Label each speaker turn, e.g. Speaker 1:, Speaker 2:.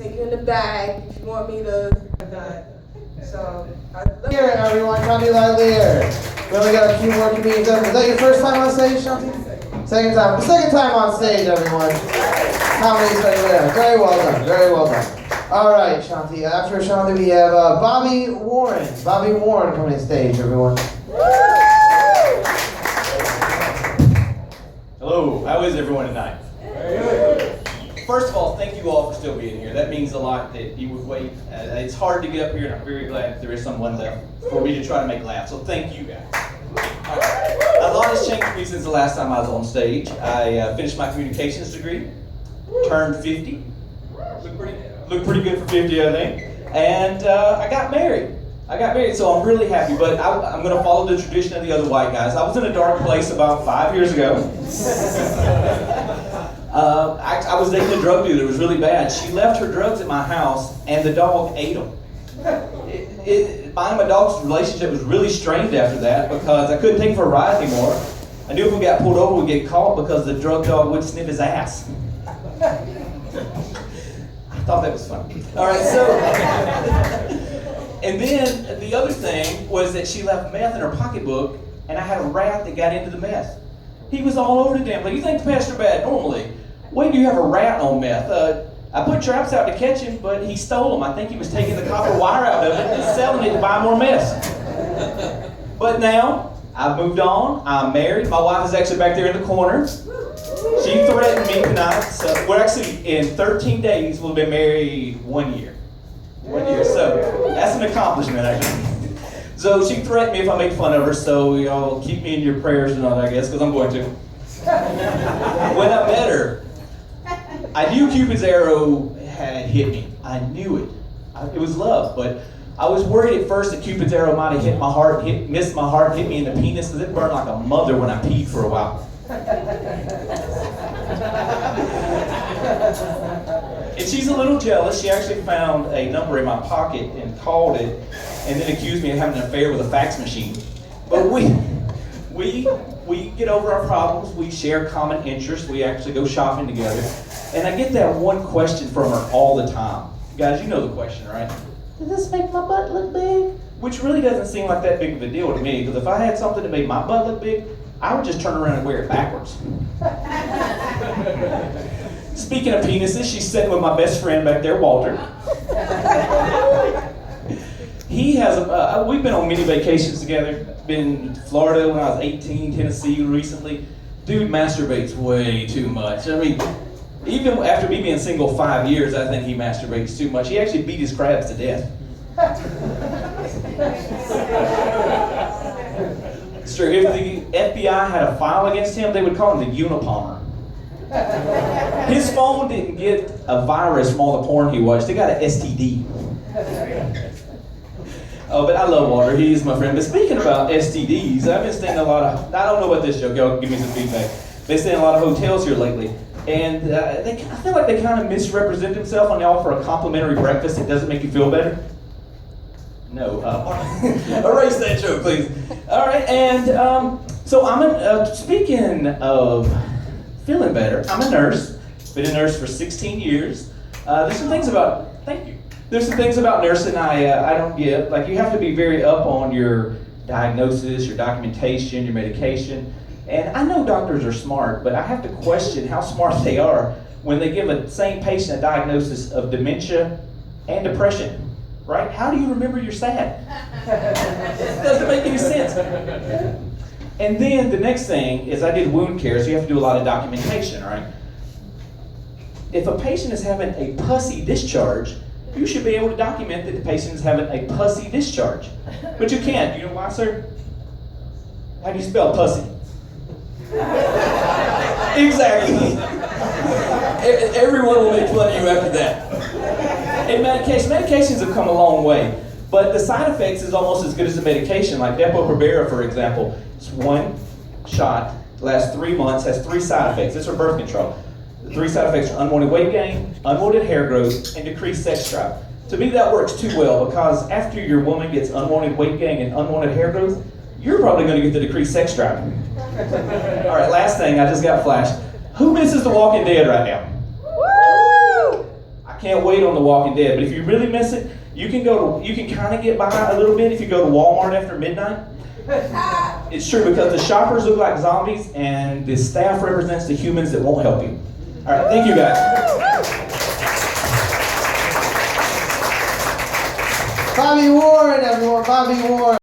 Speaker 1: take you in the bag if you want me to. So,
Speaker 2: Here, everyone, Shanti Livelier. We only got a few more comedians. Is that your first time on stage, Shanti? Second time. Second time on stage, everyone. Comedy spectacular. Very well done. Very well done. All right, Shanti. After Shanti, we have Bobby Warren. Bobby Warren coming to stage, everyone.
Speaker 3: Hello. How is everyone tonight? First of all, thank you all for still being here. That means a lot that you would wait. It's hard to get up here, and I'm very glad that there is someone left for me to try to make laugh. So thank you guys. A lot has changed for me since the last time I was on stage. I finished my communications degree, turned 50. Looked pretty good for 50, I think. And I got married. So I'm really happy. But I'm going to follow the tradition of the other white guys. I was in a dark place about 5 years ago. I was dating a drug dealer. It was really bad. She left her drugs at my house, and the dog ate them. Mine and my dog's relationship was really strained after that because I couldn't take him for a ride anymore. I knew if we got pulled over, we'd get caught because the drug dog would sniff his ass. I thought that was funny. All right, so... And then the other thing was that she left meth in her pocketbook, and I had a rat that got into the meth. He was all over the damn place. You think the pests are bad normally. Wait till you have a rat on meth. I put traps out to catch him, but he stole them. I think he was taking the copper wire out of it and selling it to buy more meth. But now, I've moved on. I'm married. My wife is actually back there in the corner. She threatened me tonight. So we're actually, in 13 days, we'll have been married 1 year. 1 year. So that's an accomplishment, actually. So she threatened me if I make fun of her, so y'all keep me in your prayers and all that, I guess, because I'm going to. When I met her, I knew Cupid's arrow had hit me. I knew it. It was love, but I was worried at first that Cupid's arrow might have hit my heart, missed my heart, hit me in the penis, because it burned like a mother when I peed for a while. And she's a little jealous. She actually found a number in my pocket and called it, and then accused me of having an affair with a fax machine. But we get over our problems. We share common interests. We actually go shopping together. And I get that one question from her all the time. Guys, you know the question, right? Does this make my butt look big? Which really doesn't seem like that big of a deal to me, because if I had something that made my butt look big, I would just turn around and wear it backwards. Speaking of penises, she's sitting with my best friend back there, Walter. He has we've been on many vacations together. Been to Florida when I was 18, Tennessee recently. Dude masturbates way too much. I mean, even after me being single 5 years, I think he masturbates too much. He actually beat his crabs to death. Sure, if the FBI had a file against him, they would call him the Unipalmer. His phone didn't get a virus from all the porn he watched. They got an STD. Oh, but I love Walter. He's my friend. But speaking about STDs, I've been staying in a lot of... I don't know about this joke. Y'all give me some feedback. Been staying in a lot of hotels here lately. And I feel like they kind of misrepresent themselves when they offer a complimentary breakfast that doesn't make you feel better. No. Erase that joke, please. All right, and so speaking of feeling better, I'm a nurse. Been a nurse for 16 years. There's some things about... Thank you. There's some things about nursing I don't get. Like, you have to be very up on your diagnosis, your documentation, your medication. And I know doctors are smart, but I have to question how smart they are when they give a same patient a diagnosis of dementia and depression. Right? How do you remember you're sad? It doesn't make any sense. And then the next thing is I did wound care, so you have to do a lot of documentation, right? If a patient is having a pussy discharge, you should be able to document that the patient is having a pussy discharge. But you can't. You know why, sir? How do you spell pussy? Exactly. Everyone will make fun of you after that. And medications have come a long way, but the side effects is almost as good as the medication. Like Depo-Provera, for example, it's one shot, lasts 3 months, has 3 side effects. It's for birth control. The 3 side effects are unwanted weight gain, unwanted hair growth, and decreased sex drive. To me, that works too well, because after your woman gets unwanted weight gain and unwanted hair growth, you're probably going to get the decreased sex drive. All right, last thing, I just got flashed. Who misses The Walking Dead right now? Woo! I can't wait on The Walking Dead. But if you really miss it, you can kind of get by a little bit if you go to Walmart after midnight. It's true because the shoppers look like zombies and the staff represents the humans that won't help you. All right, thank you guys.
Speaker 2: Bobby Warren, everyone. Bobby Warren.